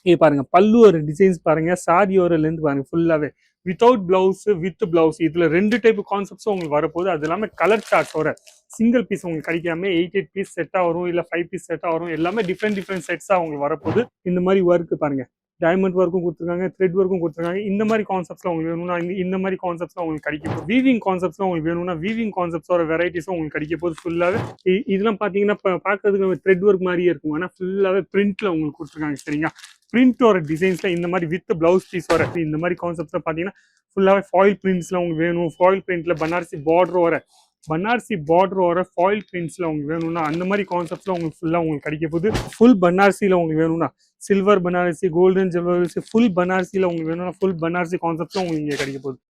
இது பாருங்க பல்லு ஒரு டிசைன்ஸ் பாருங்க, சாரி ஒரு லென்த் பாருங்க ஃபுல்லாவே வித்தவுட் பிளவுஸ் வித் பிளவுஸ். இதுல 2 டைப் கான்செப்ட்ஸும் உங்களுக்கு வரப்போகுது. அது இல்லாமல் கலர் சார்ட்ஸோட சிங்கிள் பீஸ் உங்களுக்கு கிடைக்காம 8 பீஸ் செட்டா வரும், இல்ல 5 பீஸ் செட்டா வரும். எல்லாமே டிஃப்ரெண்ட் செட்ஸா உங்களுக்கு வரப்போகுது. இந்த மாதிரி ஒர்க் பாருங்க, டைமண்ட் ஒர்க்கும் கொடுத்துருக்காங்க, த்ரெட் ஒர்க்கும் கொடுத்துருக்காங்க. இந்த மாதிரி கான்செப்ட்ஸ்ல உங்களுக்கு வேணும்னா இந்த மாதிரி கான்செப்ட்ஸ்ல உங்களுக்கு கிடைக்கும். வீவிங் கான்செப்ட்ஸ்ல உங்களுக்கு வேணும்னா வீவிங் கான்செப்ட்ஸோட வெரைட்டிஸும் உங்களுக்கு கிடைக்க போது ஃபுல்லாவே. இதெல்லாம் பாத்தீங்கன்னா பாக்குறதுக்கு த்ரெட் ஒர்க் மாதிரியே இருக்கும், ஆனா ஃபுல்லாவே பிரிண்ட்ல உங்களுக்கு கொடுத்துருக்காங்க. சரிங்களா, பிரிண்ட் ஒரு டிசைன்ஸ்ல இந்த மாதிரி வித் பிளவுஸ் பீஸ் வர இந்த மாதிரி கான்செப்ட்ல பாத்தீங்கன்னா ஃபுல்லாவே ஃபாயில் பிரிண்ட்ஸ்ல உங்களுக்கு வேணும். ஃபாயில் பிரிண்ட்ல பனாரசி பார்டர் வர ஃபாயில் பிரிண்ட்ஸ்ல உங்களுக்கு வேணும்னா அந்த மாதிரி கான்செப்ட்ல உங்களுக்கு ஃபுல்லா உங்களுக்கு கிடைக்க போகுது. ஃபுல் பனாரசில உங்களுக்கு வேணும்னா silver Banarasi, golden jewelleries, full பனாரசில உங்களுக்கு வேணும்னா ஃபுல் பனாரசி கான்செப்ட்ஸும் உங்களுக்கு இங்கே கிடைக்க போகுது.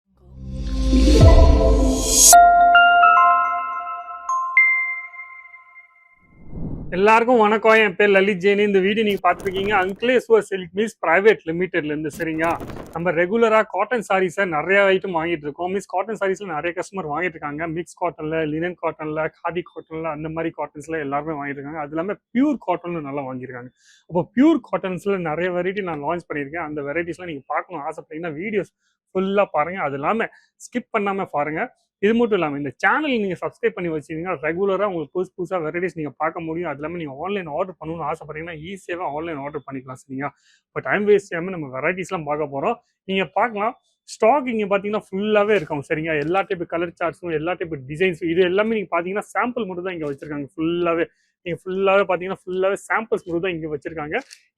எல்லாருக்கும் வணக்கம். என் பேர் லலித் ஜெயின். இந்த வீடியோ நீங்க பாத்துருக்கீங்க அங்கிலேஸ்வர் சில்க் மில்ஸ் பிரைவேட் லிமிடெட்ல இருந்து. சரிங்களா, நம்ம ரெகுலரா காட்டன் சாரீஸை நிறைய ஐட்டம் வாங்கிட்டு இருக்கோம். காட்டன் சாரீஸ்ல நிறைய கஸ்டமர் வாங்கிட்டு இருக்காங்க. மிக்ஸ் காட்டன்ல, லினன் காட்டன்ல, காதி காட்டன்ல, அந்த மாதிரி காட்டன்ஸ்ல எல்லாருமே வாங்கிட்டு இருக்காங்க. அது இல்லாம பியூர் காட்டன்ல நல்லா வாங்கியிருக்காங்க. அப்போ பியூர் காட்டன்ஸ்ல நிறைய வெரைட்டி நான் லான்ச் பண்ணியிருக்கேன். அந்த வெரைட்டிஸ்லாம் நீங்க பார்க்கணும் ஆசைப்பட்டீங்கன்னா வீடியோஸ் ஃபுல்லா பாருங்க. அது இல்லாம ஸ்கிப் பண்ணாம பாருங்க. இது மட்டும் இல்லாமல் இந்த சேனல் நீங்கள் சப்ஸ்கிரைப் பண்ணி வச்சிங்கன்னா ரெகுலராக உங்களுக்கு புதுசாக வெரைட்டிஸ் நீங்கள் பார்க்க முடியும். அது இல்லாமல் நீங்கள் ஆன்லைன் ஆர்டர் பண்ணணும்னு ஆசைப்பட்டீங்கன்னா ஈஸியாகவே ஆன்லைன் ஆர்டர் பண்ணிக்கலாம். சரிங்களா, இப்போ டைம் வேஸ்ட் ஆகாமல் நம்ம வெரைட்டிஸ்லாம் பார்க்க போகிறோம். நீங்கள் பார்க்கலாம், ஸ்டாக் இங்கே பார்த்தீங்கன்னா ஃபுல்லாகவே இருக்கும். சரிங்க, எல்லா டைப் கலர் சார்ட்ஸும் எல்லா டைப் டிசைன்ஸும் இது எல்லாமே நீங்கள் பார்த்தீங்கன்னா சாம்பிள் மட்டும் தான் இங்கே வச்சிருக்காங்க. ஃபுல்லாகவே நீங்கள் ஃபுல்லாகவே பார்த்தீங்கன்னா ஃபுல்லாகவே சாம்பிள்ஸ் மட்டும் தான் இங்கே வச்சிருக்காங்க.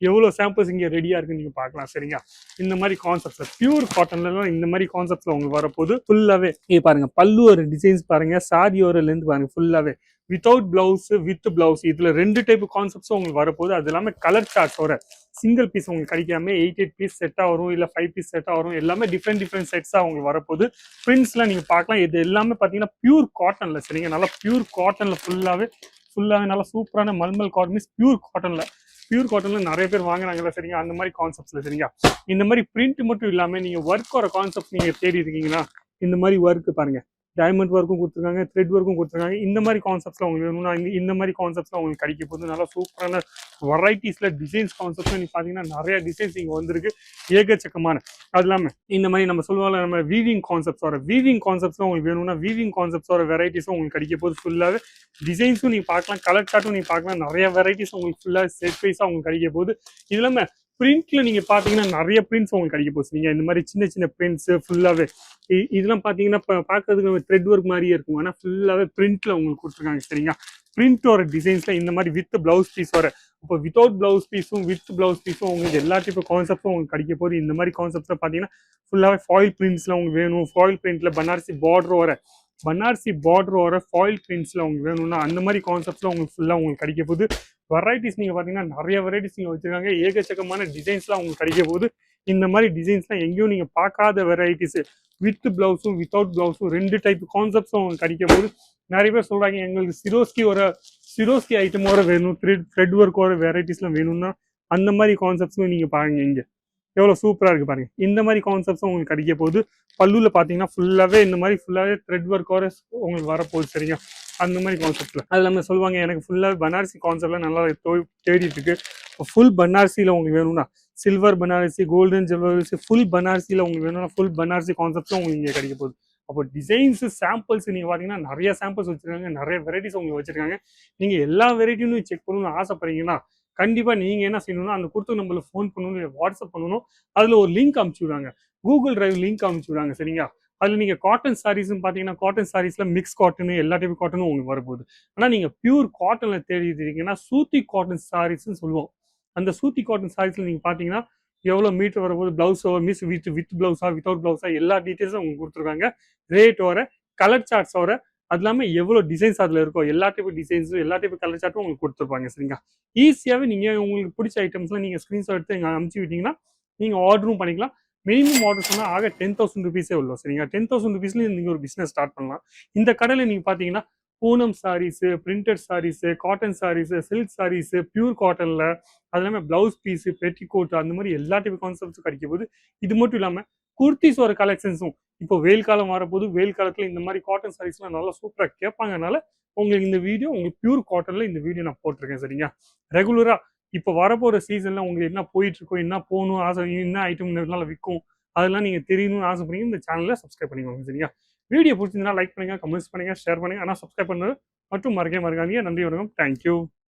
எவ்வளோ சாம்பிள்ஸ் இங்கே ரெடியாக இருக்குன்னு நீங்கள் பார்க்கலாம். சரிங்க, இந்த மாதிரி கான்செப்ட்ஸ் பியூர் காட்டன்லாம் இந்த மாதிரி கான்செப்ட்ஸ்ல உங்களுக்கு வரப்போது ஃபுல்லாகவே. இது பாருங்க பல்லு ஒரு டிசைன்ஸ் பாருங்க, சாரி ஒரு லென்த் பாருங்க ஃபுல்லாகவே வித்தவுட் பிளவுஸ் வித் பிளவுஸ். இதுல 2 டைப் கான்செப்ட்ஸும் உங்களுக்கு வரப்போகுது. அது இல்லாமல் கலர் சார்ட்ஸோட சிங்கிள் பீஸ் உங்களுக்கு கிடைக்காம 8 பீஸ் செட்டா வரும், இல்ல 5 பீஸ் செட்டா வரும். எல்லாமே டிஃப்ரெண்ட் செட்ஸா உங்களுக்கு வரப்போகுது. பிரிண்ட்ஸ்லாம் நீங்க பார்க்கலாம். இது எல்லாமே பாத்தீங்கன்னா பியூர் காட்டன்ல. சரிங்க, நல்லா பியூர் காட்டன்ல ஃபுல்லாவே நல்லா சூப்பரான மல்மல் காட்டன் மீன்ஸ் பியூர் காட்டன்ல நிறைய பேர் வாங்குறாங்கல்ல. சரிங்க, அந்த மாதிரி கான்செப்ட்ஸ்ல. சரிங்க, இந்த மாதிரி பிரிண்ட் மட்டும் இல்லாம நீங்க ஒர்க் வர கான்செப்ட் நீங்க தேடி இருக்கீங்கன்னா இந்த மாதிரி ஒர்க் பாருங்க, டைமண்ட் ஒர்க்கும் கொடுத்துருக்காங்க, த்ரெட் ஒர்க்கும் கொடுத்துருக்காங்க. இந்த மாதிரி கான்செப்ட்ஸ்ல உங்களுக்கு வேணும்னா இந்த மாதிரி கான்செப்ட்ஸ்ல உங்களுக்கு கிடைக்க போகுது. நல்லா சூப்பரான வெரைட்டிஸ்ல டிசைன்ஸ் கான்செப்ட்ல நீங்க பாத்தீங்கன்னா நிறைய டிசைன்ஸ் இங்க வந்திருக்கு, ஏகச்சக்கமான. அது இல்லாம இந்த மாதிரி நம்ம சொல்லுவாங்க நம்ம வீவிங் கான்செப்ட்ஸ்ல உங்களுக்கு வேணும்னா வீவிங் கான்செப்ட்ஸோட வெரைட்டிஸும் உங்களுக்கு கிடைக்க போகுது. ஃபுல்லாவே டிசைன்ஸும் நீங்க பார்க்கலாம், கலர் சார்ட்டும் நீங்க பார்க்கலாம். நிறைய வெரைட்டிஸ் உங்களுக்கு ஃபுல்லா செட் வைஸா உங்களுக்கு கிடைக்க போகுது. இது இல்லாம பிரிண்ட்ல நீங்க பாத்தீங்கன்னா நிறைய பிரிண்ட்ஸ் உங்களுக்கு கிடைக்க போகுது. நீங்க இந்த மாதிரி சின்ன பிரிண்ட்ஸ் ஃபுல்லாவே இதெல்லாம் பாத்தீங்கன்னா பாக்குறதுக்கு த்ரெட் ஒர்க் மாதிரியே இருக்கும், ஆனா ஃபுல்லாவே பிரிண்ட்ல உங்களுக்கு கொடுத்துருக்காங்க. சரிங்களா, பிரிண்டோட டிசைன்ஸ்ல இந்த மாதிரி வித் பிளவுஸ் பீஸ் வர. இப்போ வித்தவுட் பிளவுஸ் பீஸும் வித் பிளவுஸ் பீஸும் உங்களுக்கு எல்லா டைப் கான்செப்டும் உங்களுக்கு கிடைக்க போகுது. இந்த மாதிரி கான்செப்ட்ல பாத்தீங்கன்னா ஃபுல்லாவே ஃபாயில் பிரிண்ட்ஸ்ல உங்களுக்கு வேணும். ஃபாயில் பிரிண்ட்ல பனாரசி பார்டர் வர ஃபாயில் பிரிண்ட்ஸ்ல உங்களுக்கு வேணும்னா அந்த மாதிரி கான்செப்ட்ல உங்களுக்கு ஃபுல்லா உங்களுக்கு கிடைக்க போகுது. வெரைட்டிஸ் நீங்க பாத்தீங்கன்னா நிறைய வெரைட்டிஸ் நீங்க வச்சிருக்காங்க, ஏகச்சக்கமான டிசைன்ஸ்லாம் உங்களுக்கு கிடைக்க போகுது. இந்த மாதிரி டிசைன்ஸ்லாம் எங்கேயும் நீங்க பார்க்காத வெரைட்டிஸ் வித் பிளவுஸும் வித்தவுட் பிளவுஸும் 2 டைப் கான்செப்ட்ஸும் உங்களுக்கு கிடைக்க போகுது. நிறைய பேர் சொல்றாங்க எங்களுக்கு சிரோஸ்கி ஐட்டமோட வேணும், த்ரெட் ஒர்க்கோட வெரைட்டிஸ்லாம் வேணும்னா அந்த மாதிரி கான்செப்ட்ஸும் நீங்க பாருங்க. இங்க எவ்வளவு சூப்பரா இருக்கு பாருங்க. இந்த மாதிரி கான்செப்ட்ஸும் உங்களுக்கு கிடைக்க போகுது. பல்லுல பாத்தீங்கன்னா ஃபுல்லாவே த்ரெட் ஒர்க்கோட உங்களுக்கு வரப்போகுது. சரிங்க, அந்த மாதிரி கான்செப்ட்ல. அது இல்லாம சொல்லுவாங்க எனக்கு ஃபுல்லாவே பனாரசி கான்செப்ட்ல நல்லா தேடிட்டு இருக்கு. ஃபுல் பனாரசியில உங்களுக்கு வேணும்னா silver Banarasi, golden jewelleries, full பனாரசியில உங்களுக்கு வேணும்னா ஃபுல் பனாரசி கான்செப்ட்ல உங்களுக்கு இங்க கிடைக்க போகுது. அப்போ டிசைன்ஸ் சாம்பிள்ஸ் நீங்க பாத்தீங்கன்னா நிறைய சாம்பிள்ஸ் வச்சிருக்காங்க, நிறைய வெரைட்டிஸ் உங்களுக்கு வச்சிருக்காங்க. நீங்க எல்லா வெரைட்டியும் செக் பண்ணணும்னு ஆசைப்படுறீங்கன்னா கண்டிப்பா நீங்க என்ன செய்யணும்னா அந்த கொடுத்த நம்பர்ல ஃபோன் பண்ணணும், வாட்ஸ்அப் பண்ணணும். அதுல ஒரு லிங்க் அனுப்பிச்சு விடுறாங்க, கூகுள் டிரைவ் லிங்க் அனுப்பிச்சு விடுறாங்க. சரிங்களா, அதுல நீங்க காட்டன் சாரீஸ் பாத்தீங்கன்னா காட்டன் சாரீஸ்ல மிக்ஸ் காட்டன் எல்லா டைப் காட்டனும் உங்களுக்கு வரப்போகுது. ஆனா நீங்க பியூர் காட்டன்ல தேடி இருக்கீங்கன்னா சூத்தி காட்டன் சாரீஸ் சொல்லுவோம். அந்த சூத்தி காட்டன் சாரீஸ்ல நீங்க பாத்தீங்கன்னா எவ்வளவு மீட்டர் வரப்போகுது, பிளவுஸ் மிஸ் வித் பிளவுஸா வித்தவுட் பிளவுஸா எல்லா டீட்டெயில்ஸும் உங்களுக்கு கொடுத்துருக்காங்க. ரேட்டோட, கலர் சார்ட்ஸோட, அது இல்லாம எவ்வளவு டிசைன்ஸ் அதுல இருக்கோ எல்லா டைப் டிசைன்ஸும் எல்லா டைப் கலர் சார்ட்டும் உங்களுக்கு கொடுத்துருப்பாங்க. சரிங்களா, ஈஸியாவே நீங்க உங்களுக்கு பிடிச்ச ஐட்டம்ஸ்லாம் நீங்க ஸ்கிரீன்ஷாட் எடுத்து எங்க அனுப்பிச்சு விட்டீங்கன்னா நீங்க ஆர்டரும் பண்ணிக்கலாம். மினிமம் ஆர்டர் சொன்னா ஆக 10,000 ருபீஸே உள்ள. சரிங்களா, 10,000 ருபீஸ்ல நீங்க ஒரு பிசினஸ் ஸ்டார்ட் பண்ணலாம். இந்த கடையில நீங்க பாத்தீங்கன்னா Poonam saris, printed saris, cotton saris, silk saris, pure காட்டன்ல, அது இல்லாம பிளவுஸ் பீஸ், பெட்டிகோட், அந்த மாதிரி எல்லா டைப் கான்செப்ட்ஸும் கிடைக்க போகுது. இது மட்டும் இல்லாம குர்த்திஸ் ஒரு கலெக்ஷன்ஸும் இப்போ வெயில் காலம் வரப்போது. வெயில் காலத்துல இந்த மாதிரி காட்டன் சாரீஸ்லாம் நல்லா சூப்பரா கேட்பாங்கனால உங்களுக்கு இந்த வீடியோ உங்களுக்கு பியூர் காட்டன்ல இந்த வீடியோ நான் போட்டிருக்கேன். சரிங்க, ரெகுலரா இப்போ வரப்போகிற சீசனில் உங்களுக்கு என்ன போயிட்டுருக்கோ, என்ன போகணும் ஆசை, என்ன ஐட்டம் இதனால விற்கும், அதெல்லாம் நீங்கள் தெரியணும்னு ஆசைப்படுறீங்க, இந்த சேனலை சப்ஸ்கிரைப் பண்ணிக்கோங்க. சரிங்களா? வீடியோ பிடிச்சிருந்தா லைக் பண்ணுங்கள், கமெண்ட்ஸ் பண்ணுங்கள், ஷேர் பண்ணுங்கள். ஆனால் சப்ஸ்கிரைப் பண்ணுறது மட்டும் மறக்காதீங்க. நன்றி, வணக்கம். தேங்க்யூ.